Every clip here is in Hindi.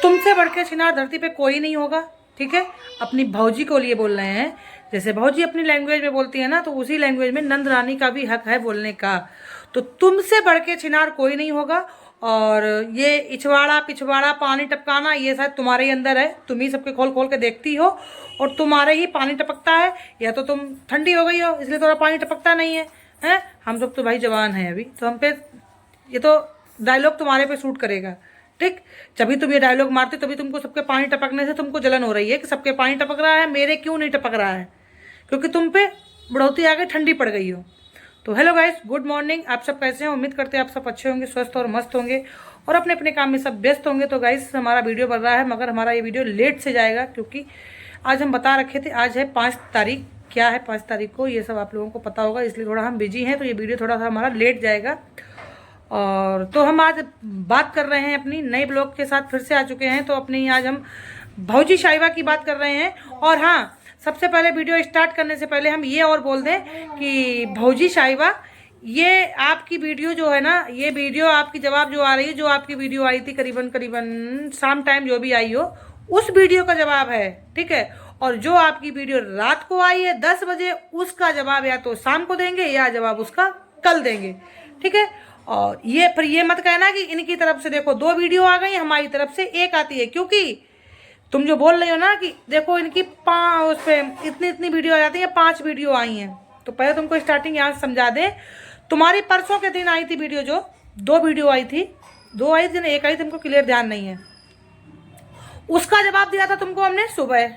तुमसे बढ़ के छिनार धरती पे कोई नहीं होगा, ठीक है। अपनी भौजी को लिए बोल रहे हैं, जैसे भौजी अपनी लैंग्वेज में बोलती है ना, तो उसी लैंग्वेज में नंद रानी का भी हक है बोलने का। तो तुमसे बढ़ के छिनार कोई नहीं होगा। और ये इछवाड़ा पिछवाड़ा पानी टपकाना ये शायद तुम्हारे ही अंदर है, तुम ही सबके खोल खोल के देखती हो और तुम्हारे ही पानी टपकता है। या तो तुम ठंडी हो गई हो इसलिए थोड़ा पानी टपकता नहीं है, हैं। हम सब तो भाई जवान हैं अभी, तो हम पे ये तो डायलॉग तुम्हारे पे शूट करेगा, ठीक। जब तुम ये डायलॉग मारते तभी तुमको सबके पानी टपकने से तुमको जलन हो रही है कि सबके पानी टपक रहा है, मेरे क्यों नहीं टपक रहा है, क्योंकि तुम पे बढ़ोतरी आ गई, ठंडी पड़ गई हो। तो हेलो गाइस, गुड मॉर्निंग। आप सब कैसे हैं? उम्मीद करते हैं आप सब अच्छे होंगे, स्वस्थ और मस्त होंगे और अपने अपने काम में सब व्यस्त होंगे। तो गाइस हमारा वीडियो बन रहा है, मगर हमारा ये वीडियो लेट से जाएगा, क्योंकि आज हम बता रखे थे आज है 5 तारीख। क्या है 5 तारीख को, ये सब आप लोगों को पता होगा, इसलिए थोड़ा हम बिजी हैं, तो ये वीडियो थोड़ा सा हमारा लेट जाएगा। और तो हम आज बात कर रहे हैं अपनी नए ब्लॉग के साथ, फिर से आ चुके हैं। तो अपनी आज हम भौजी शाइवा की बात कर रहे हैं। और हाँ, सबसे पहले वीडियो स्टार्ट करने से पहले हम ये और बोल दें कि भौजी शाइवा, ये आपकी वीडियो जो है ना, ये वीडियो आपकी जवाब जो आ रही है, जो आपकी वीडियो आई थी करीबन शाम टाइम जो भी आई हो, उस वीडियो का जवाब है, ठीक है। और जो आपकी वीडियो रात को आई है 10 बजे, उसका जवाब या तो शाम को देंगे या जवाब उसका कल देंगे, ठीक है। और ये फिर ये मत कहना कि इनकी तरफ से देखो 2 वीडियो आ गई, हमारी तरफ से 1 आती है, क्योंकि तुम जो बोल रही हो ना कि देखो इनकी उस पर इतनी वीडियो आ जाती है, 5 वीडियो आई हैं। तो पहले तुमको स्टार्टिंग यहाँ से समझा दें। तुम्हारी परसों के दिन आई थी वीडियो, जो 2 वीडियो आई थी, 2 आई थी ना, 1 आई थी, तुमको क्लियर ध्यान नहीं है। उसका जवाब दिया था तुमको हमने सुबह,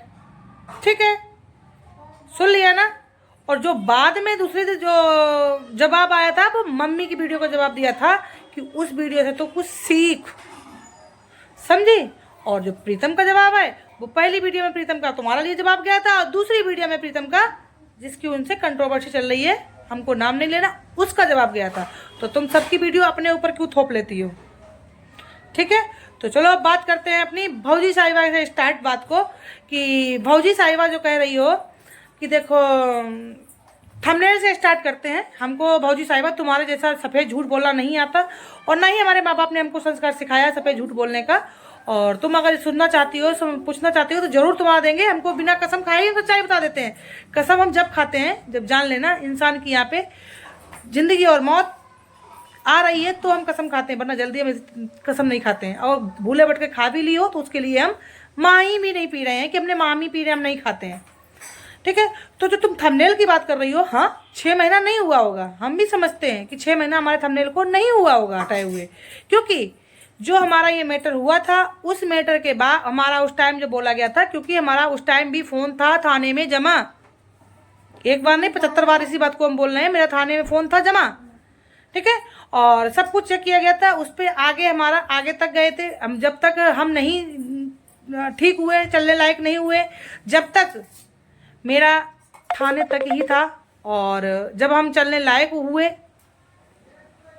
ठीक है, सुन लिया ना। और जो बाद में दूसरे दिन जो जवाब आया था, वो मम्मी की वीडियो का जवाब दिया था कि उस वीडियो से तो कुछ सीख, समझी। और जो प्रीतम का जवाब है, वो पहली वीडियो में प्रीतम का तुम्हारा लिए जवाब गया था, और दूसरी वीडियो में प्रीतम का, जिसकी उनसे कंट्रोवर्सी चल रही है, हमको नाम नहीं लेना, उसका जवाब गया था। तो तुम सबकी वीडियो अपने ऊपर क्यों थोप लेती हो, ठीक है। तो चलो अब बात करते हैं अपनी भौजी साहिबा से स्टार्ट बात को, कि भौजी साहिबा जो कह रही हो कि देखो, थंबनेल से स्टार्ट करते हैं। हमको भौजी साहिबा तुम्हारे जैसा सफ़ेद झूठ बोलना नहीं आता, और ना ही हमारे माँ बाप ने हमको संस्कार सिखाया सफ़ेद झूठ बोलने का। और तुम अगर सुनना चाहती हो, पूछना चाहती हो, तो जरूर तुम्हारा देंगे। हमको बिना कसम खाए ही सच्चाई बता देते हैं। कसम हम जब खाते हैं, जब जान लेना इंसान की यहाँ पे जिंदगी और मौत आ रही है तो हम कसम खाते हैं, वरना जल्दी हम कसम नहीं खाते हैं। और भूले भटके खा भी ली हो तो उसके लिए हम माही भी नहीं पी रहे हैं कि हमने मामी पी रहे, हम नहीं खाते हैं, ठीक है। तो जो तुम थंबनेल की बात कर रही हो, हाँ 6 महीना नहीं हुआ होगा, हम भी समझते हैं कि 6 महीना हमारे थंबनेल को नहीं हुआ होगा हटाए हुए, क्योंकि जो हमारा ये मैटर हुआ था, उस मैटर के बाद हमारा उस टाइम जो बोला गया था, क्योंकि हमारा उस टाइम भी फ़ोन था थाने में जमा, एक बार नहीं 75 बार इसी बात को हम बोल रहे हैं, मेरा थाने में फ़ोन था जमा, ठीक है। और सब कुछ चेक किया गया था, उस पर आगे हमारा आगे तक गए थे हम, जब तक हम नहीं ठीक हुए, चलने लायक नहीं हुए, जब तक मेरा थाने तक ही था। और जब हम चलने लायक हुए,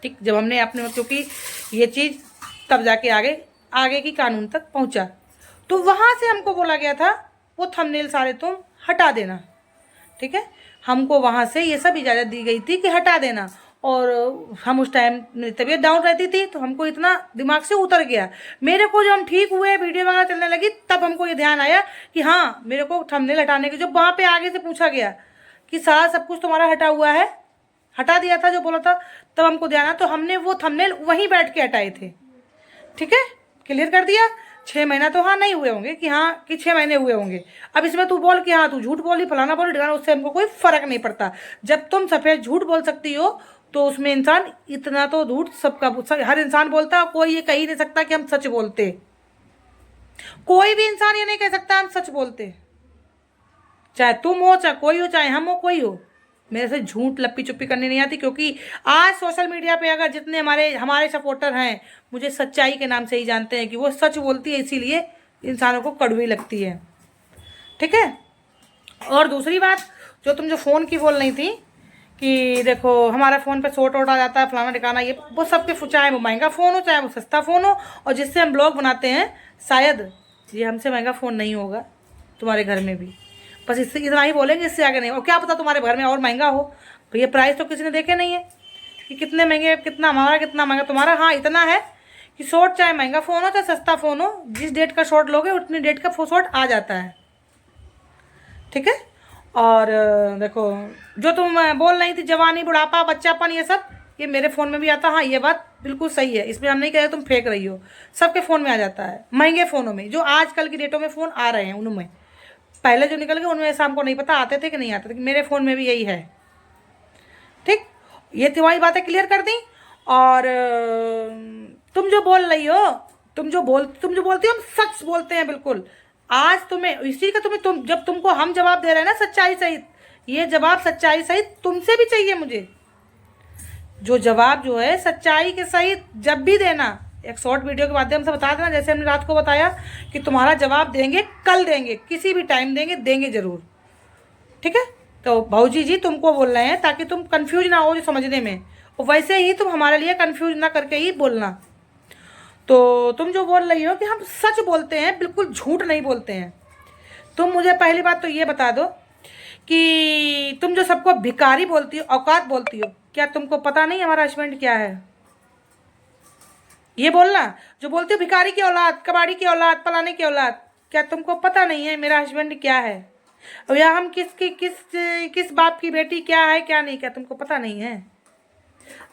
ठीक, जब हमने अपने, क्योंकि ये चीज़ तब जाके आगे की कानून तक पहुंचा, तो वहाँ से हमको बोला गया था वो थंबनेल सारे तुम हटा देना, ठीक है। हमको वहाँ से ये सब इजाज़त दी गई थी कि हटा देना। और हम उस टाइम मेरी तबीयत डाउन रहती थी, तो हमको इतना दिमाग से उतर गया, मेरे को जो हम ठीक हुए, वीडियो वगैरह चलने लगी, तब हमको ये ध्यान आया कि हाँ मेरे को थंबनेल हटाने की, जो वहाँ पे आगे से पूछा गया कि सारा सब कुछ तुम्हारा हटा हुआ है, हटा दिया था जो बोला था, तब हमको ध्यान आया। तो हमने वो थंबनेल वहीं बैठ के हटाए थे, ठीक है, क्लियर कर दिया। 6 महीना तो हाँ नहीं हुए होंगे कि हाँ कि 6 महीने हुए होंगे। अब इसमें तू बोल कि हाँ तू झूठ बोली, फलाना बोली, ढिकाना, उससे हमको कोई फ़र्क नहीं पड़ता। जब तुम सफ़ेद झूठ बोल सकती हो, तो उसमें इंसान, इतना तो झूठ सबका, हर इंसान बोलता है, कोई ये कह ही नहीं सकता कि हम सच बोलते, कोई भी इंसान ये नहीं कह सकता हम सच बोलते, चाहे तुम हो, चाहे कोई हो, चाहे हम हो, कोई हो। मेरे से झूठ लप्पी चुप्पी करनी नहीं आती, क्योंकि आज सोशल मीडिया पे अगर जितने हमारे सपोर्टर हैं, मुझे सच्चाई के नाम से ही जानते हैं कि वो सच बोलती है, इसीलिए इंसानों को कड़वी लगती है, ठीक है। और दूसरी बात, जो फ़ोन की बोल रही थी कि देखो हमारा फ़ोन पे शॉर्ट आ जाता है, फलाना ठिकाना, ये वो सबके, चाहे वो महंगा फ़ोन हो चाहे वो सस्ता फ़ोन हो, और जिससे हम ब्लॉग बनाते हैं, शायद ये हमसे महंगा फ़ोन नहीं होगा तुम्हारे घर में भी, बस इससे इतना ही बोलेंगे, इससे आगे नहीं। और क्या पता तुम्हारे घर में और महंगा हो, भैया प्राइस तो किसी ने देखे नहीं है कि कितने महंगे, कितना हमारा कितना महंगा तुम्हारा। हाँ इतना है कि शॉर्ट चाहे महंगा फ़ोन हो चाहे सस्ता फ़ोन हो, जिस डेट का शॉर्ट लोगे उतनी डेट का शॉर्ट आ जाता है, ठीक है। और देखो, जो तुम बोल रही थी जवानी बुढ़ापा बच्चापन ये सब, ये मेरे फ़ोन में भी आता। हाँ, ये बात बिल्कुल सही है, इसमें हम नहीं कह रहे तुम फेंक रही हो, सबके फ़ोन में आ जाता है। महंगे फ़ोनों में, जो आजकल की डेटों में फ़ोन आ रहे हैं उनमें, पहले जो निकल गए उनमें ऐसा हमको नहीं पता आते थे कि नहीं आते थे, मेरे फ़ोन में भी यही है, ठीक। ये तुम्हारी बातें क्लियर कर दी। और तुम जो बोल रही हो, तुम जो बोलती हो हम सच बोलते हैं बिल्कुल। आज तुम्हें इसी का जब तुमको हम जवाब दे रहे हैं ना सच्चाई सहित, ये जवाब सच्चाई सहित तुमसे भी चाहिए मुझे। जो जवाब जो है सच्चाई के सहित जब भी देना, एक शॉर्ट वीडियो के माध्यम से बता देना, जैसे हमने रात को बताया कि तुम्हारा जवाब देंगे, कल देंगे, किसी भी टाइम देंगे, देंगे जरूर, ठीक है। तो भाऊजी जी तुमको बोल रहे हैं ताकि तुम कंफ्यूज ना हो जो समझने में, और वैसे ही तुम हमारे लिए कंफ्यूज ना करके ही बोलना। तो तुम जो बोल रही हो कि हम सच बोलते हैं, बिल्कुल झूठ नहीं बोलते हैं। तुम मुझे पहली बात तो ये बता दो कि तुम जो सबको भिखारी बोलती हो, औकात बोलती हो, क्या तुमको पता नहीं हमारा हस्बैंड क्या है? ये बोलना, जो बोलती हो भिखारी की औलाद, कबाड़ी की औलाद, पलाने की औलाद, क्या तुमको पता नहीं है मेरा हस्बैंड क्या है? और या हम किस बाप की बेटी क्या है क्या नहीं, क्या तुमको पता नहीं है?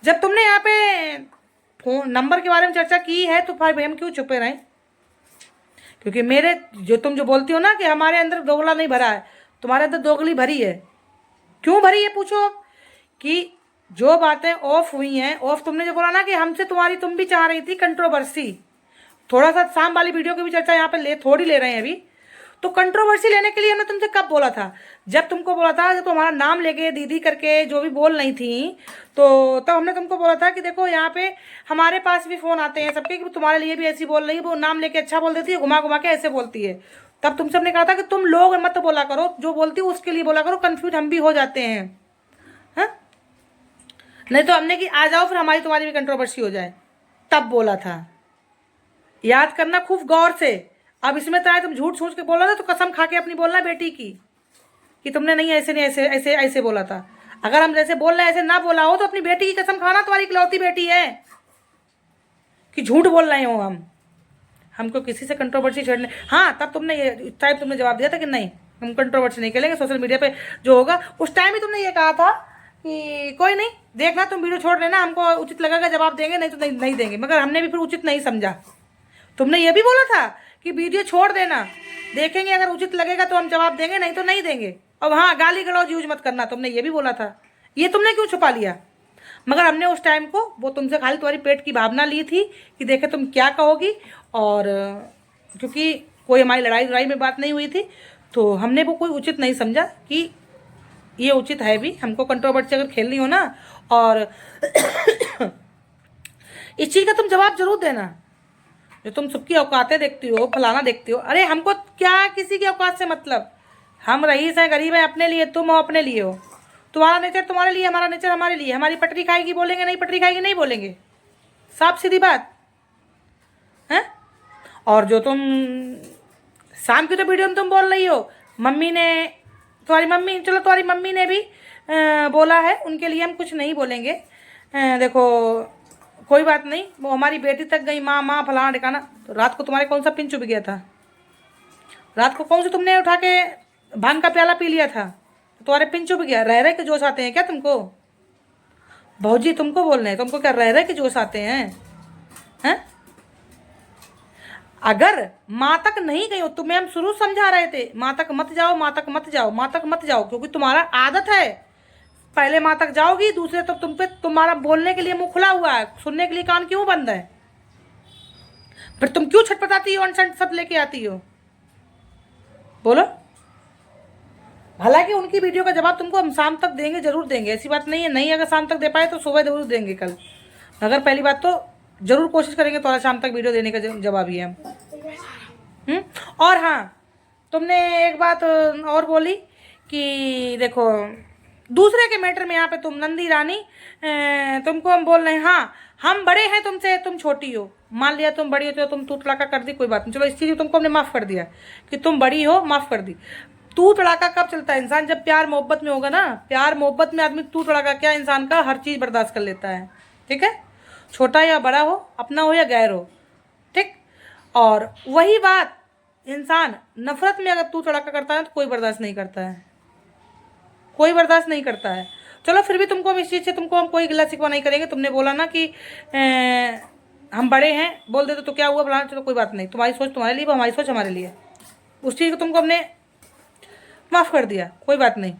जब तुमने यहाँ पे फोन नंबर के बारे में चर्चा की है तो भाई हम क्यों छुपे रहें? क्योंकि मेरे तुम जो बोलती हो ना कि हमारे अंदर दोगला नहीं भरा है, तुम्हारे अंदर दोगली भरी है। क्यों भरी है पूछो? कि जो बातें ऑफ हुई हैं, ऑफ तुमने जो बोला ना कि हमसे तुम भी चाह रही थी कंट्रोवर्सी, थोड़ा सा शाम वाली वीडियो की भी चर्चा यहाँ पे थोड़ी ले रहे हैं अभी। तो कंट्रोवर्सी लेने के लिए हमने तुमसे कब बोला था? जब तुमको बोला था, जब तुम्हारा नाम लेके दीदी करके जो भी बोल रही थी, तो तब हमने तुमको बोला था कि देखो यहाँ पे हमारे पास भी फ़ोन आते हैं सबके कि तुम्हारे लिए भी ऐसी बोल रही है, वो नाम लेके अच्छा बोल देती है, घुमा घुमा के ऐसे बोलती है। तब तुमसे हमने कहा था कि तुम लोग मत बोला करो, जो बोलती हो उसके लिए बोला करो, कन्फ्यूज हम भी हो जाते हैं, हाँ। नहीं तो हमने कि आ जाओ फिर हमारी तुम्हारी भी कंट्रोवर्सी हो जाए, तब बोला था। याद करना खूब गौर से। अब इसमें तो आए तुम झूठ सोच के बोला था, तो कसम खा के अपनी बोलना बेटी की कि तुमने नहीं ऐसे नहीं ऐसे ऐसे ऐसे बोला था। अगर हम जैसे बोल रहे हैं ऐसे ना बोला हो तो अपनी बेटी की कसम खाना, तुम्हारी इकलौती बेटी है कि झूठ बोल रहे हो हमको किसी से कंट्रोवर्सी छेड़ने। हाँ, तब तुमने ये टाइम तुमने जवाब दिया था कि नहीं हम कंट्रोवर्सी नहीं करेंगे, सोशल मीडिया पे जो होगा। उस टाइम ही तुमने ये कहा था कि कोई नहीं, देखना तुम वीडियो छोड़ लेना, हमको उचित लगेगा जवाब देंगे, नहीं तो नहीं देंगे। मगर हमने भी फिर उचित नहीं समझा। तुमने ये भी बोला था कि वीडियो छोड़ देना, देखेंगे अगर उचित लगेगा तो हम जवाब देंगे, नहीं तो नहीं देंगे। और हाँ, गाली गलौज यूज मत करना, तुमने ये भी बोला था। ये तुमने क्यों छुपा लिया? मगर हमने उस टाइम को वो तुमसे खाली तुम्हारी पेट की भावना ली थी कि देखे तुम क्या कहोगी। और क्योंकि कोई हमारी लड़ाई में बात नहीं हुई थी, तो हमने वो कोई उचित नहीं समझा कि ये उचित है भी। हमको कंट्रोवर्सी अगर खेलनी हो ना, और इस चीज़ का तुम जवाब जरूर देना। जो तुम सबकी औकातें देखती हो, फलाना देखती हो, अरे हमको क्या किसी की औकात से मतलब? हम रईस हैं, गरीब हैं, अपने लिए, तुम हो अपने लिए हो। तुम्हारा नेचर तुम्हारे लिए, हमारा नेचर हमारे लिए। हमारी पटरी खाएगी बोलेंगे, नहीं पटरी खाएगी नहीं बोलेंगे, साफ सीधी बात है। और जो तुम शाम की तो वीडियो में तुम बोल रही हो, मम्मी ने, तुम्हारी मम्मी, चलो तुम्हारी मम्मी ने भी बोला है, उनके लिए हम कुछ नहीं बोलेंगे। देखो कोई बात नहीं, वो हमारी बेटी तक गई, माँ माँ फलाना ठिकाना। तो रात को तुम्हारे कौन सा पिन चुभ गया था? रात को कौन सी तुमने उठा के भांग का प्याला पी लिया था? तो तुम्हारे पिन चुभ गया? रह रहे के जोश आते हैं क्या तुमको? भौजी तुमको बोल रहे हैं, तुमको क्या रह रहे के जोश आते हैं? हैं? अगर माँ तक नहीं गई हो, तुम्हें हम शुरू समझा रहे थे, माँ तक मत जाओ, माँ तक मत जाओ, माँ तक मत जाओ, क्योंकि तुम्हारा आदत है। पहले माँ तक जाओगी, दूसरे तो तुम पे तुम्हारा बोलने के लिए मुंह खुला हुआ है, सुनने के लिए कान क्यों बंद है? फिर तुम क्यों छटपटाती हो, अनशन सब लेके आती हो? बोलो। हालांकि उनकी वीडियो का जवाब तुमको हम शाम तक देंगे, जरूर देंगे, ऐसी बात नहीं है। नहीं अगर शाम तक दे पाए तो सुबह जरूर देंगे कल। अगर पहली बात तो जरूर कोशिश करेंगे तो शाम तक वीडियो देने का जवाब ही है हम। और हाँ, तुमने एक बात और बोली कि देखो दूसरे के मैटर में यहाँ पे तुम नंदी रानी, तुमको हम बोल रहे हैं, हाँ हम बड़े हैं तुमसे, तुम छोटी हो। मान लिया तुम बड़ी हो तो तुम तू तड़ाका कर दी, कोई बात नहीं, चलो इस चीज़ को तुमको हमने माफ़ कर दिया कि तुम बड़ी हो, माफ़ कर दी। तू तड़ाका कब चलता है इंसान? जब प्यार मोहब्बत में होगा ना। प्यार मोहब्बत में आदमी तू तड़ाका क्या, इंसान का हर चीज़ बर्दाश्त कर लेता है, ठीक है। छोटा या बड़ा हो, अपना हो या गैर हो, ठीक। और वही बात इंसान नफरत में अगर तू तड़ाका करता है तो कोई बर्दाश्त नहीं करता है, कोई बर्दाश्त नहीं करता है। चलो फिर भी तुमको हम इस चीज़ से तुमको हम कोई गिला शिकवा नहीं करेंगे। तुमने बोला ना कि हम बड़े हैं, बोल देते तो क्या हुआ फलाना, चलो कोई बात नहीं, तुम्हारी सोच तुम्हारे लिए, हमारी सोच हमारे लिए, उस चीज़ को तुमको हमने माफ़ कर दिया, कोई बात नहीं।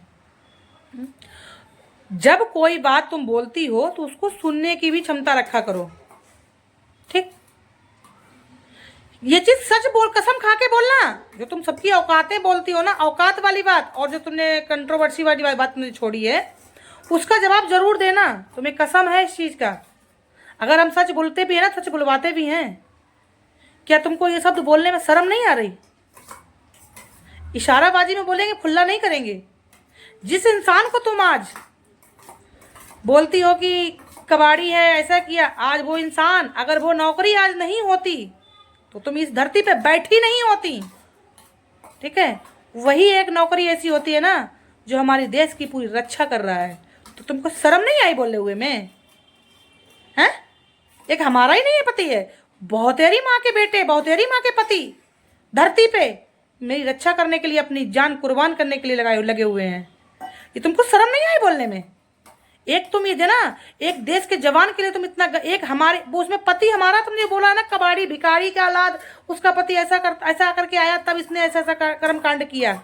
जब कोई बात तुम बोलती हो तो उसको सुनने की भी क्षमता रखा करो, ठीक। ये चीज सच बोल, कसम खा के बोलना। जो तुम सबकी औकातें बोलती हो ना, औकात वाली बात, और जो तुमने कंट्रोवर्सी वाली बात तुमने छोड़ी है, उसका जवाब जरूर देना। तुम्हें कसम है इस चीज का। अगर हम सच बोलते भी है ना, सच बुलवाते भी हैं, क्या तुमको ये शब्द बोलने में शर्म नहीं आ रही? इशाराबाजी में बोलेंगे, फुल्ला नहीं करेंगे। जिस इंसान को तुम आज बोलती हो कि कबाड़ी है, ऐसा किया, आज वो इंसान, अगर वो नौकरी आज नहीं होती तो तुम इस धरती पे बैठी नहीं होती, ठीक है। वही एक नौकरी ऐसी होती है ना जो हमारे देश की पूरी रक्षा कर रहा है। तो तुमको शर्म नहीं आई बोले हुए में? हैं? एक हमारा ही नहीं है पति है, बहुतेरी माँ के बेटे, बहुतेरी माँ के पति धरती पे मेरी रक्षा करने के लिए अपनी जान कुर्बान करने के लिए लगे हुए हैं। ये तुमको शर्म नहीं आई बोलने में? एक तुम ये देना, एक देश के जवान के लिए तुम इतना, एक हमारे वो उसमें पति हमारा, तुमने बोला है ना कबाड़ी भिखारी का औलाद, उसका पति ऐसा करके आया तब इसने ऐसा कर्म कांड किया,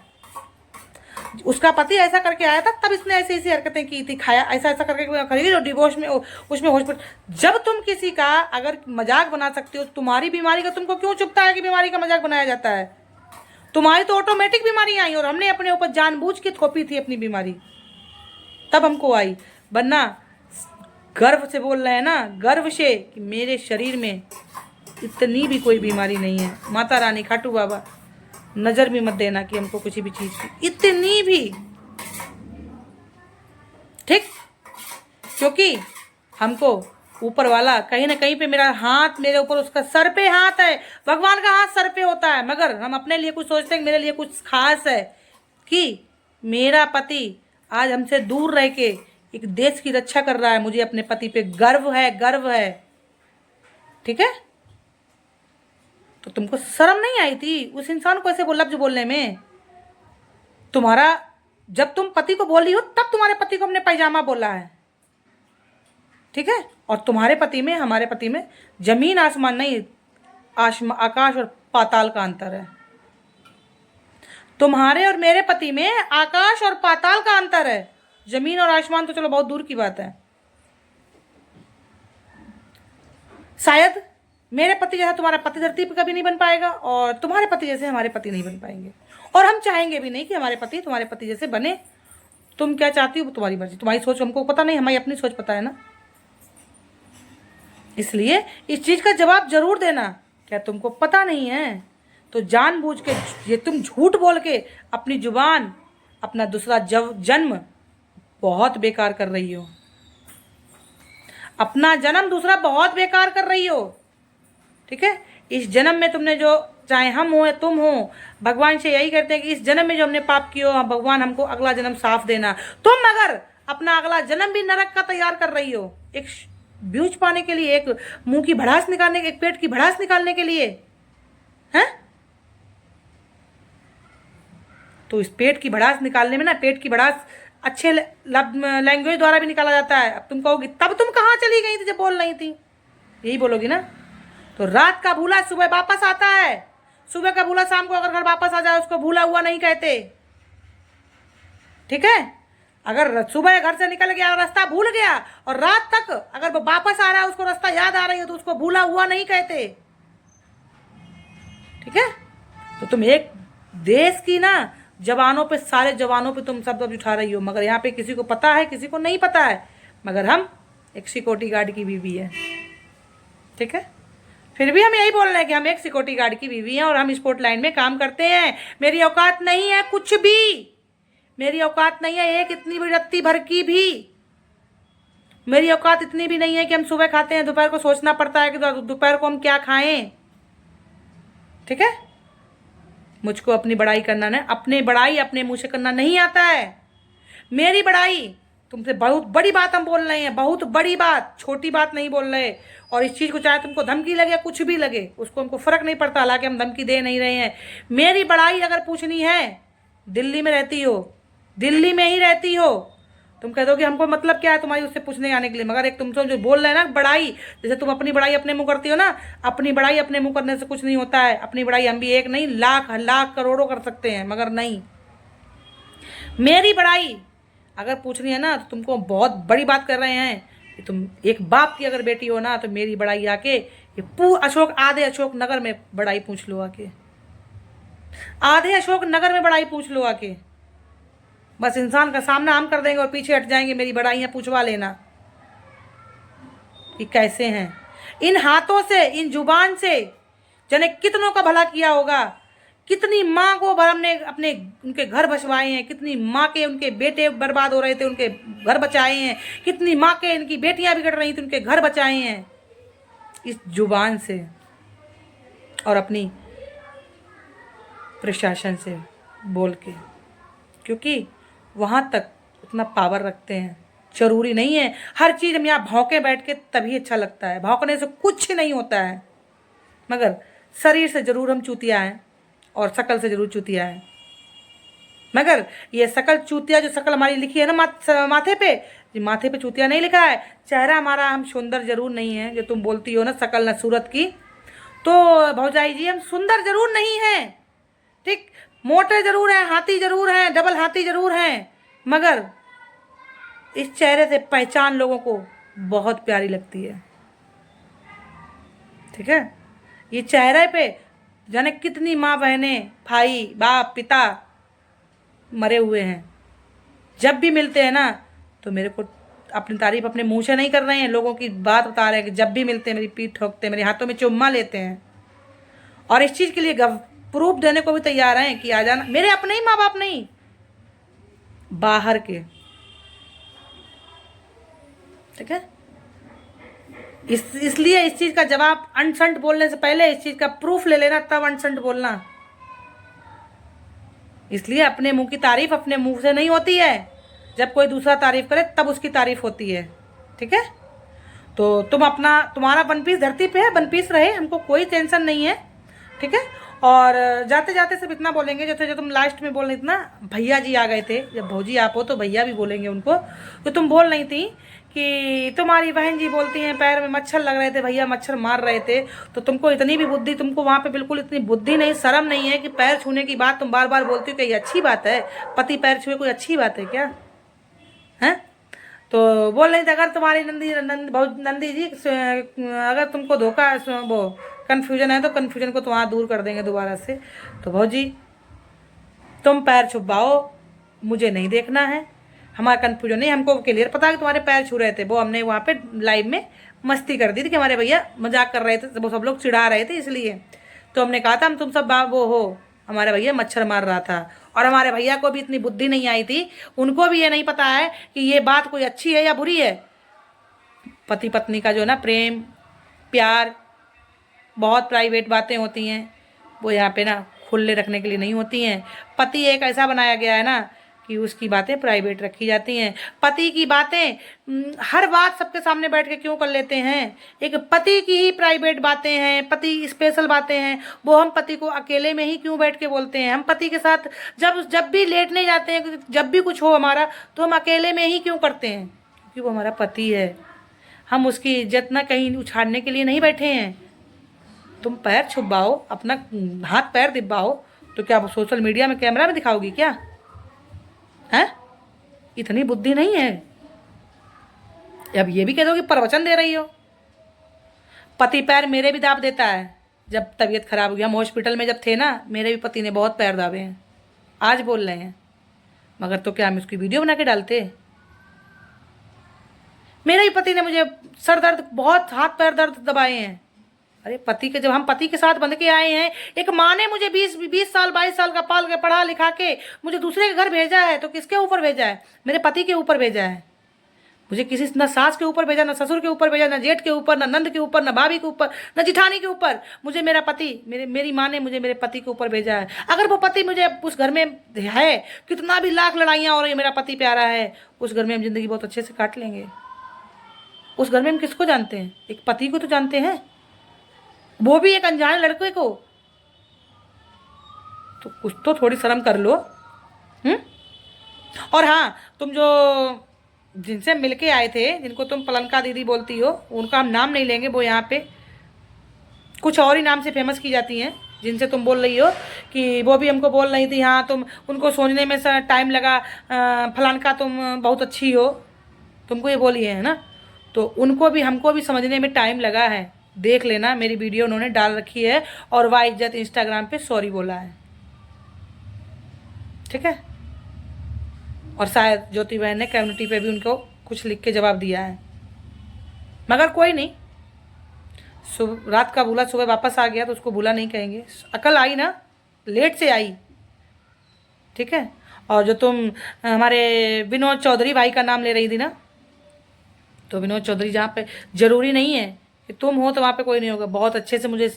उसका पति ऐसा करके आया था तब इसने ऐसी ऐसी हरकतें की थी, खाया ऐसा ऐसा करके खरीदी और डिवोर्स में उसमें हॉस्पिटल। जब तुम किसी का अगर मजाक बना सकते हो, तुम्हारी बीमारी का तुमको क्यों चुभता है कि बीमारी का मजाक बनाया जाता है? तुम्हारी तो ऑटोमेटिक बीमारी आई और हमने अपने ऊपर जानबूझ के थोपी थी अपनी बीमारी, तब हमको आई। वरना गर्व से बोल रहे हैं ना, गर्व से कि मेरे शरीर में इतनी भी कोई बीमारी नहीं है। माता रानी खाटू बाबा नजर भी मत देना कि हमको किसी भी चीज की इतनी भी, ठीक। क्योंकि हमको ऊपर वाला कहीं ना कहीं पे, मेरा हाथ मेरे ऊपर, उसका सर पे हाथ है, भगवान का हाथ सर पे होता है, मगर हम अपने लिए कुछ सोचते हैं, मेरे लिए कुछ खास है कि मेरा पति आज हमसे दूर रह के एक देश की रक्षा कर रहा है, मुझे अपने पति पे गर्व है, गर्व है, ठीक है। तो तुमको शर्म नहीं आई थी उस इंसान को ऐसे लफ्ज बोलने में? तुम्हारा, जब तुम पति को बोली हो तब तुम्हारे पति को हमने पैजामा बोला है, ठीक है। और तुम्हारे पति में, हमारे पति में जमीन आसमान नहीं, आकाश और पाताल का अंतर है। तुम्हारे और मेरे पति में आकाश और पाताल का अंतर है। जमीन और आसमान तो चलो बहुत दूर की बात है। शायद मेरे पति जैसा तुम्हारा पति धरती पर कभी नहीं बन पाएगा, और तुम्हारे पति जैसे हमारे पति नहीं बन पाएंगे, और हम चाहेंगे भी नहीं कि हमारे पति तुम्हारे पति जैसे बने। तुम क्या चाहती हो तुम्हारी मर्जी, तुम्हारी सोच हमको पता नहीं, हमारी अपनी सोच पता है ना। इसलिए इस चीज का जवाब जरूर देना। क्या तुमको पता नहीं है? तो जानबूझ के ये तुम झूठ बोल के अपनी जुबान, अपना दूसरा जन्म बहुत बेकार कर रही हो। अपना जन्म दूसरा बहुत बेकार कर रही हो, ठीक है। इस जन्म में तुमने जो, चाहे हम हो या तुम हो, भगवान से यही करते हैं कि इस जन्म में जो हमने पाप किया हो, भगवान हमको अगला जन्म साफ देना। तुम अगर अपना अगला जन्म भी नरक का तैयार कर रही हो, एक व्यूज पाने के लिए, एक मुंह की भड़ास निकालने, एक पेट की भड़ास निकालने के लिए, हैं? तो इस पेट की भड़ास निकालने में ना, पेट की भड़ास अच्छे लैंग्वेज द्वारा भी निकाला जाता है। अब तुम कहोगी तब तुम कहाँ चली गई थी जब बोल रही थी, यही बोलोगी ना। तो रात का भूला सुबह वापस आता है, सुबह का भूला शाम को अगर घर वापस आ जाए उसको भूला हुआ नहीं कहते, ठीक है। अगर सुबह घर से निकल गया, रास्ता भूल गया, और रात तक अगर वो वापस आ रहा है, उसको रास्ता याद आ रही है, तो उसको भूला हुआ नहीं कहते, ठीक है। तो तुम एक देश की ना जवानों पे, सारे जवानों पे तुम शब्द उठा रही हो, मगर यहाँ पे किसी को पता है, किसी को नहीं पता है, मगर हम एक सिक्योरिटी गार्ड की बीवी है, ठीक है। फिर भी हम यही बोल रहे हैं कि हम एक सिक्योरिटी गार्ड की बीवी हैं और हम स्पोर्ट लाइन में काम करते हैं। मेरी औकात नहीं है कुछ भी, मेरी औकात नहीं है एक इतनी बड़ी रत्ती भर की भी। मेरी औकात इतनी भी नहीं है कि हम सुबह खाते हैं, दोपहर को सोचना पड़ता है कि दोपहर को हम क्या खाएं, ठीक है। मुझको अपनी बड़ाई करना नहीं, अपने बड़ाई अपने मुंह से करना नहीं आता है। मेरी बड़ाई तुमसे बहुत बड़ी बात हम बोल रहे हैं, बहुत बड़ी बात, छोटी बात नहीं बोल रहे। और इस चीज़ को चाहे तुमको धमकी लगे कुछ भी लगे, उसको हमको फ़र्क नहीं पड़ता, हालांकि हम धमकी दे नहीं रहे हैं। मेरी बड़ाई अगर पूछनी है, दिल्ली में रहती हो, दिल्ली में ही रहती हो, तुम कह दोगे हमको मतलब क्या है तुम्हारी उससे पूछने आने के लिए। मगर एक तुम जो बोल रहे हैं ना बड़ाई, जैसे तुम अपनी बड़ाई अपने मुंह करती हो ना, अपनी बड़ाई अपने मुंह करने से कुछ नहीं होता है। अपनी बड़ाई हम भी एक नहीं लाख लाख करोड़ों कर सकते हैं, मगर नहीं, मेरी बड़ाई अगर पूछनी है ना तो तुमको बहुत बड़ी बात कर रहे हैं कि तुम एक बाप की अगर बेटी हो ना, तो मेरी बड़ाई आके ये आधे अशोक नगर में बड़ाई पूछ लो आके, आधे अशोक नगर में बड़ाई पूछ लो आके। बस इंसान का सामना हम कर देंगे और पीछे हट जाएंगे, मेरी बड़ाइयाँ पूछवा लेना कि कैसे हैं। इन हाथों से, इन जुबान से जाने कितनों का भला किया होगा, कितनी माँ को हमने अपने उनके घर बसवाए हैं, कितनी माँ के उनके बेटे बर्बाद हो रहे थे उनके घर बचाए हैं, कितनी माँ के इनकी बेटियां बिगड़ रही थी उनके घर बचाए हैं इस जुबान से और अपनी प्रशासन से बोल के, क्योंकि वहाँ तक उतना पावर रखते हैं। जरूरी नहीं है हर चीज़ हम यहाँ भौंके बैठ के तभी अच्छा लगता है, भौंकने से कुछ नहीं होता है। मगर शरीर से ज़रूर हम चूतिया हैं और शकल से ज़रूर चूतिया है। मगर ये शकल चूतिया, जो शकल हमारी लिखी है ना माथे पे, जी माथे पे चूतिया नहीं लिखा है। चेहरा हमारा, हम सुंदर जरूर नहीं है, जो तुम बोलती हो ना शकल न सूरत की, तो भौजाई जी हम सुंदर जरूर नहीं हैं, ठीक, मोटे जरूर हैं, हाथी जरूर हैं, डबल हाथी जरूर हैं, मगर इस चेहरे से पहचान लोगों को बहुत प्यारी लगती है। ठीक है, ये चेहरे पे जाने कितनी माँ बहनें, भाई, बाप, पिता मरे हुए हैं। जब भी मिलते हैं ना तो मेरे को अपनी तारीफ अपने मुंह से नहीं कर रहे हैं, लोगों की बात बता रहे हैं कि जब भी मिलते हैं मेरी पीठ ठोकते हैं, मेरे हाथों में चुम्मा लेते हैं और इस चीज़ के लिए प्रूफ देने को भी तैयार हैं कि आ जाना। मेरे अपने ही माँ बाप नहीं, बाहर के। ठीक है, इसलिए इस चीज़ का जवाब अनसंट बोलने से पहले इस चीज़ का प्रूफ ले लेना, तब अनसंट बोलना। इसलिए अपने मुंह की तारीफ अपने मुंह से नहीं होती है, जब कोई दूसरा तारीफ करे तब उसकी तारीफ होती है। ठीक है, तो तुम अपना, तुम्हारा वन पीस धरती पे है, वन पीस रहे, हमको कोई टेंशन नहीं है। ठीक है, और जाते जाते सब इतना बोलेंगे, जैसे जो तुम लास्ट में बोल रही थी ना, भैया जी आ गए थे, जब भौजी आप हो तो भैया भी बोलेंगे उनको, तो तुम बोल रही थी कि तुम्हारी बहन जी बोलती हैं पैर में मच्छर लग रहे थे, भैया मच्छर मार रहे थे, तो तुमको इतनी भी बुद्धि, तुमको वहाँ पे बिल्कुल इतनी बुद्धि नहीं, शर्म नहीं है कि पैर छूने की बात तुम बार बार बोलती हो कि ये अच्छी बात है, पति पैर छुए कोई अच्छी बात है क्या है? तो बोल रही थी अगर तुम्हारी नंदी जी अगर तुमको धोखा वो कन्फ्यूजन है तो कन्फ्यूजन को तुम्हारा दूर कर देंगे दोबारा से। तो भौजी तुम पैर छुपाओ, मुझे नहीं देखना है, हमारा कन्फ्यूजन नहीं, हमको क्लियर पता है कि तुम्हारे पैर छू रहे थे, वो हमने वहाँ पे लाइव में मस्ती कर दी थी कि हमारे भैया मजाक कर रहे थे, वो सब लोग चिढ़ा रहे थे, इसलिए तो हमने कहा था हम तुम सब वो हो, हमारे भैया मच्छर मार रहा था। और हमारे भैया को भी इतनी बुद्धि नहीं आई थी, उनको भी ये नहीं पता है कि ये बात कोई अच्छी है या बुरी है। पति पत्नी का जो ना प्रेम प्यार बहुत प्राइवेट बातें होती हैं, वो यहाँ पे ना खुले रखने के लिए नहीं होती हैं। पति एक ऐसा बनाया गया है ना कि उसकी बातें प्राइवेट रखी जाती हैं। पति की बातें हर बात सबके सामने बैठ के क्यों कर लेते हैं? एक पति की ही प्राइवेट बातें हैं, पति स्पेशल बातें हैं, वो हम पति को अकेले में ही क्यों बैठ के बोलते हैं? हम पति के साथ जब भी लेटने जाते हैं, जब भी कुछ हो हमारा, तो हम अकेले में ही क्यों करते हैं? क्योंकि वो हमारा पति है, हम उसकी इज्जत ना कहीं उछाड़ने के लिए नहीं बैठे हैं। तुम पैर छुपाओ, अपना हाथ पैर दिबाओ, तो क्या सोशल मीडिया में कैमरा में दिखाओगी क्या? हैं? इतनी बुद्धि नहीं है। अब ये भी कह दो कि प्रवचन दे रही हो। पति पैर मेरे भी दाब देता है, जब तबीयत खराब हो गया, हम हॉस्पिटल में जब थे ना, मेरे भी पति ने बहुत पैर दाबे हैं, आज बोल रहे हैं, मगर तो क्या हम उसकी वीडियो बना के डालते? मेरे ही पति ने मुझे सर दर्द, बहुत हाथ पैर दर्द दबाए हैं। अरे पति के, जब हम पति के साथ बंध के आए हैं, एक माँ ने मुझे 20 साल 22 साल का पाल के पढ़ा लिखा के मुझे दूसरे के घर भेजा है, तो किसके ऊपर भेजा है? मेरे पति के ऊपर भेजा है। मुझे किसी न सास के ऊपर भेजा, न ससुर के ऊपर भेजा, न जेठ के ऊपर, न नंद के ऊपर, न भाभी के ऊपर, न जिठानी के ऊपर, मुझे मेरा पति, मेरी माँ ने मुझे मेरे पति के ऊपर भेजा है। अगर वो पति मुझे उस घर में है, कितना भी लाख लड़ाइयाँ हो रही है, मेरा पति प्यारा है, उस घर में हम जिंदगी बहुत अच्छे से काट लेंगे। उस घर में हम किसको जानते हैं? एक पति को तो जानते हैं, वो भी एक अनजान लड़के को। तो कुछ तो थोड़ी शर्म कर लो। और हाँ, तुम जो जिनसे मिलके आए थे, जिनको तुम पलंका दीदी बोलती हो, उनका हम नाम नहीं लेंगे, वो यहाँ पे कुछ और ही नाम से फेमस की जाती हैं। जिनसे तुम बोल रही हो कि वो भी हमको बोल रही थी, हाँ तुम उनको सोचने में टाइम लगा, फलान का तुम बहुत अच्छी हो, तुमको ये बोली है ना। तो उनको भी हमको भी समझने में टाइम लगा है। देख लेना, मेरी वीडियो उन्होंने डाल रखी है और वाह इज्जत इंस्टाग्राम पे सॉरी बोला है, ठीक है। और शायद ज्योति बहन ने कम्युनिटी पे भी उनको कुछ लिख के जवाब दिया है, मगर कोई नहीं। रात का भूला सुबह वापस आ गया तो उसको भूला नहीं कहेंगे। अकल आई ना, लेट से आई, ठीक है। और जो तुम हमारे विनोद चौधरी भाई का नाम ले रही थी ना, तो विनोद चौधरी जहाँ पे ज़रूरी नहीं है कि तुम हो तो वहाँ पे कोई नहीं होगा। बहुत अच्छे से मुझे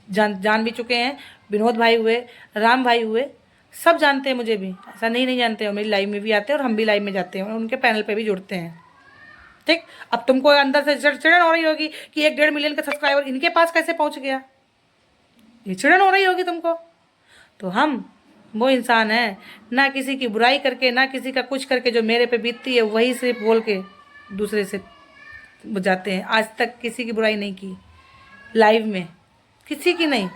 जान भी चुके हैं। विनोद भाई हुए, राम भाई हुए, सब जानते हैं मुझे भी, ऐसा नहीं जानते हो। मेरी लाइव में भी आते हैं और हम भी लाइव में जाते हैं और उनके पैनल पे भी जुड़ते हैं, ठीक। अब तुमको अंदर से चिड़न हो रही होगी कि 1-1.5 मिलियन का सब्सक्राइबर इनके पास कैसे पहुंच गया, ये चिड़न हो रही होगी तुमको। तो हम वो इंसान हैं, ना किसी की बुराई करके, ना किसी का कुछ करके, जो मेरे पे बीतती है वही सिर्फ बोल के दूसरे से जाते हैं। आज तक किसी की बुराई नहीं की लाइव में, किसी की नहीं।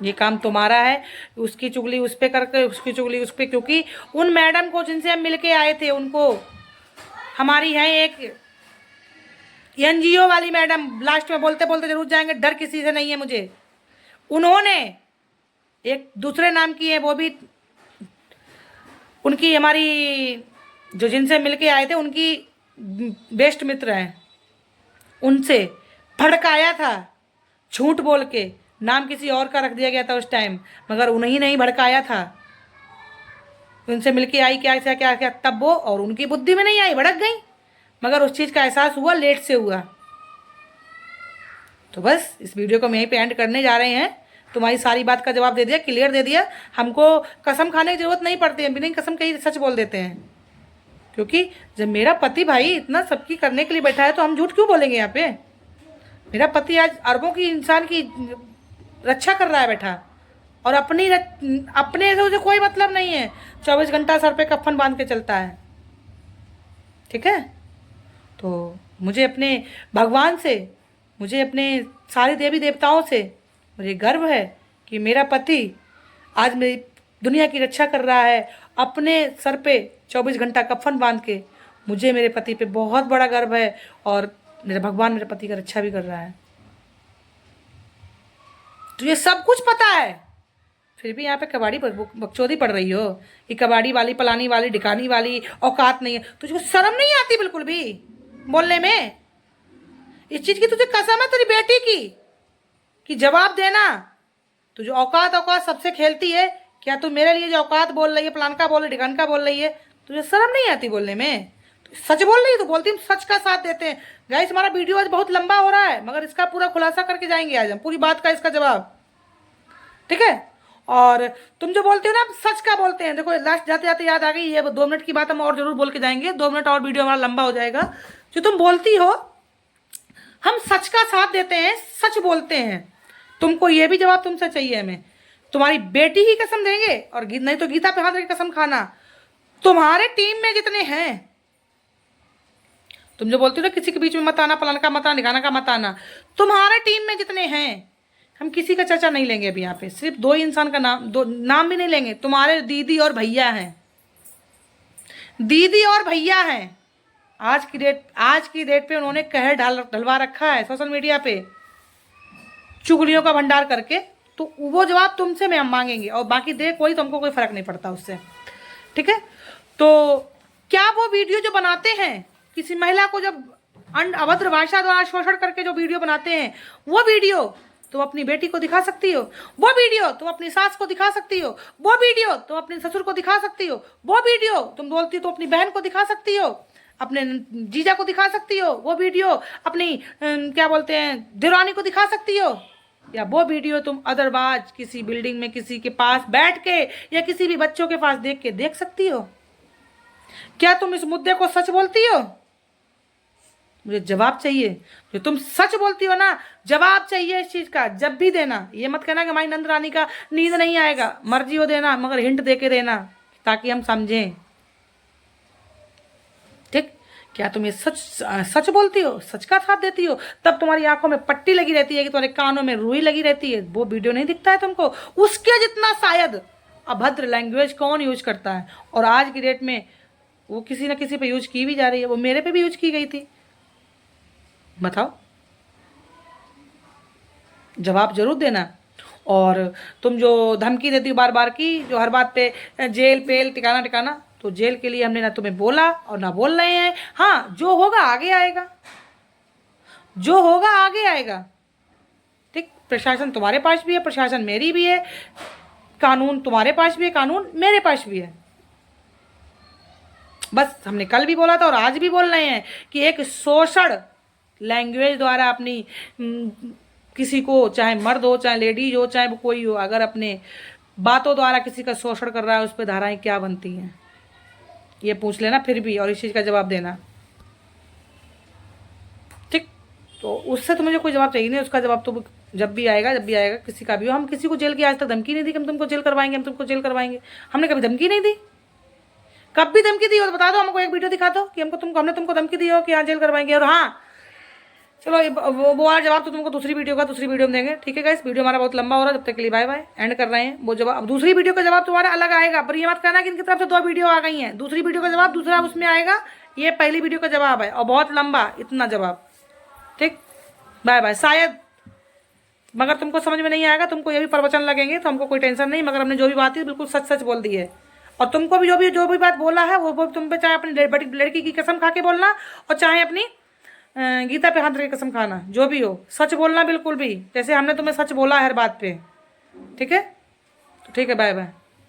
ये काम तुम्हारा है, उसकी चुगली उस पर करके, उसकी चुगली उस पर, क्योंकि उन मैडम को जिनसे हम मिल के आए थे, उनको हमारी है एक एनजीओ वाली मैडम, लास्ट में बोलते बोलते जरूर जाएंगे, डर किसी से नहीं है मुझे। उन्होंने एक दूसरे नाम की है, वो भी उनकी हमारी जो जिनसे मिलके आए थे उनकी बेस्ट मित्र हैं, उनसे भड़काया था झूठ बोल के। नाम किसी और का रख दिया गया था उस टाइम, मगर उन्हीं नहीं भड़काया था। उनसे मिलके आई क्या क्या क्या क्या, तब वो, और उनकी बुद्धि में नहीं आई, भड़क गई। मगर उस चीज़ का एहसास हुआ, लेट से हुआ। तो बस इस वीडियो को हम यहीं पे एंड करने जा रहे हैं। तुम्हारी सारी बात का जवाब दे दिया, क्लियर दे दिया। हमको कसम खाने की जरूरत नहीं पड़ती है, बिना कसम कहीं सच बोल देते हैं। क्योंकि जब मेरा पति भाई इतना सबकी करने के लिए बैठा है तो हम झूठ क्यों बोलेंगे यहाँ पे। मेरा पति आज अरबों की इंसान की रक्षा कर रहा है बैठा, और अपने से उसे कोई मतलब नहीं है। 24 घंटा सर पे कफन बांध के चलता है, ठीक है। तो मुझे अपने भगवान से, मुझे अपने सारे देवी देवताओं से मुझे गर्व है कि मेरा पति आज मेरी दुनिया की रक्षा कर रहा है, अपने सर पे 24 घंटा कफन बांध के। मुझे मेरे पति पे बहुत बड़ा गर्व है, और मेरा भगवान मेरे पति का रक्षा भी कर रहा है। तो ये सब कुछ पता है, फिर भी यहाँ पे कबाड़ी बकचोदी पड़ रही हो कि कबाड़ी वाली, पलानी वाली, ढिकानी वाली औकात नहीं है। तुझको शर्म नहीं आती बिल्कुल भी बोलने में? इस चीज़ की तुझे कसम है तेरी बेटी की कि जवाब देना। तुझे औकात सबसे खेलती है क्या? तू मेरे लिए जो औकात बोल रही है, पलानका बोल रही, ढिकानका बोल रही है, तुझे शर्म नहीं आती बोलने में? तो सच बोल रही है तो बोलती हम सच का साथ देते हैं। गाइस, हमारा वीडियो आज बहुत लंबा हो रहा है, मगर इसका पूरा खुलासा करके जाएंगे आज हम, पूरी बात का इसका जवाब, ठीक है। और तुम जो बोलते हो ना, आप सच का बोलते हैं। देखो लास्ट जाते जाते याद आ गई, ये 2 मिनट की बात हम और जरूर बोल के जाएंगे। 2 मिनट और वीडियो हमारा लंबा हो जाएगा। जो तुम बोलती हो, हम सच का साथ देते हैं, सच बोलते हैं। तुमको ये भी जवाब तुमसे चाहिए हमें। तुम्हारी बेटी ही कसम देंगे, और नहीं तो गीता पे हाथ रख कसम खाना। तुम्हारे टीम में जितने हैं, तुम जो बोलते हो ना किसी के बीच में मत आना, पलाना का मत आना, निगाना का मत आना, तुम्हारे टीम में जितने हैं, हम किसी का चर्चा नहीं लेंगे अभी यहाँ पे। सिर्फ 2 इंसान का नाम, 2 नाम भी नहीं लेंगे। तुम्हारे दीदी और भैया हैं, दीदी और भैया हैं। आज की डेट पे उन्होंने कहर ढलवा रखा है सोशल मीडिया पे, चुगलियों का भंडार करके। तो वो जवाब तुमसे मैं हम मांगेंगे, और बाकी दे कोई, तुमको कोई फर्क नहीं पड़ता उससे, ठीक है। तो क्या वो वीडियो जो बनाते हैं, किसी महिला को जब अभद्र भाषा द्वारा शोषण करके जो वीडियो बनाते हैं, वो वीडियो तुम अपनी बेटी को दिखा सकती हो, वो वीडियो तुम अपनी सास को दिखा सकती हो, वो वीडियो तुम अपने ससुर को दिखा सकती हो, वो वीडियो तुम बोलती हो तो अपनी बहन को दिखा सकती हो, अपने जीजा को दिखा सकती हो, वो वीडियो अपनी क्या बोलते हैं देवरानी को दिखा सकती हो, या वो वीडियो तुम अदरवाइज किसी बिल्डिंग में किसी के पास बैठ के या किसी भी बच्चों के पास देख के देख सकती हो। क्या तुम इस मुद्दे को सच बोलती हो? मुझे जवाब चाहिए। जो तुम सच बोलती हो ना, जवाब चाहिए इस चीज का, जब भी देना। ये मत कहना कि हमारी नंद रानी का नींद नहीं आएगा, मर्जी हो देना, मगर हिंट दे के देना ताकि हम समझें। ठीक, क्या तुम ये सच सच बोलती हो, सच का साथ देती हो? तब तुम्हारी आंखों में पट्टी लगी रहती है कि तुम्हारे कानों में रुई लगी रहती है, वो वीडियो नहीं दिखता है तुमको। उसके जितना शायद अभद्र लैंग्वेज कौन यूज करता है, और आज की डेट में वो किसी ना किसी पे यूज की भी जा रही है। वो मेरे पे भी यूज की गई थी। बताओ, जवाब जरूर देना। और तुम जो धमकी देती हो बार बार की, जो हर बात पे जेल पेल टिकाना टिकाना, तो जेल के लिए हमने ना तुम्हें बोला और ना बोल रहे हैं। हाँ, जो होगा आगे आएगा, जो होगा आगे आएगा। ठीक, प्रशासन तुम्हारे पास भी है, प्रशासन मेरी भी है, कानून तुम्हारे पास भी है, कानून मेरे पास भी है। बस हमने कल भी बोला था और आज भी बोल रहे हैं कि एक शोषण लैंग्वेज द्वारा अपनी किसी को, चाहे मर्द हो चाहे लेडीज हो चाहे वो कोई हो, अगर अपने बातों द्वारा किसी का शोषण कर रहा है, उस पर धाराएं क्या बनती हैं ये पूछ लेना फिर भी, और इस चीज़ का जवाब देना। ठीक, तो उससे तो मुझे कोई जवाब चाहिए नहीं, उसका जवाब तो जब भी आएगा, जब भी आएगा, किसी का भी हो। हम किसी को जेल की आज तक धमकी नहीं दी कि हम तुमको जेल करवाएंगे, हम तुमको जेल करवाएंगे। हमने कभी धमकी नहीं दी। कब भी धमकी दी हो तो बता दो, हमको एक वीडियो दिखा दो कि हमने तुमको धमकी दी हो कि हाँ जेल करवाएंगे। और हाँ चलो, वो वाला जवाब तो तुमको दूसरी वीडियो में देंगे। ठीक है गाइस, वीडियो हमारा बहुत लंबा हो रहा है, जब तक के लिए बाय बाय, एंड कर रहे हैं। वो जवाब, अब दूसरी वीडियो का जवाब तुम्हारा अलग आएगा, पर ये मत कहना कि इनकी तरफ से 2 वीडियो आ गई हैं। दूसरी वीडियो का जवाब दूसरा उसमें आएगा, ये पहली वीडियो का जवाब है, और बहुत लंबा, इतना जवाब। ठीक, बाय बाय। शायद मगर तुमको समझ में नहीं आएगा, तुमको ये भी प्रवचन लगेंगे तो हमको कोई टेंशन नहीं, मगर हमने जो भी बात है बिल्कुल सच सच बोल दी है। और तुमको भी जो भी बात बोला है वो तुम पे, चाहे अपनी लड़की की कसम खा के बोलना, और चाहे अपनी गीता पे हाथ रख के कसम खाना, जो भी हो सच बोलना बिल्कुल भी, जैसे हमने तुम्हें सच बोला है हर बात पे। ठीक है, तो ठीक है, बाय बाय।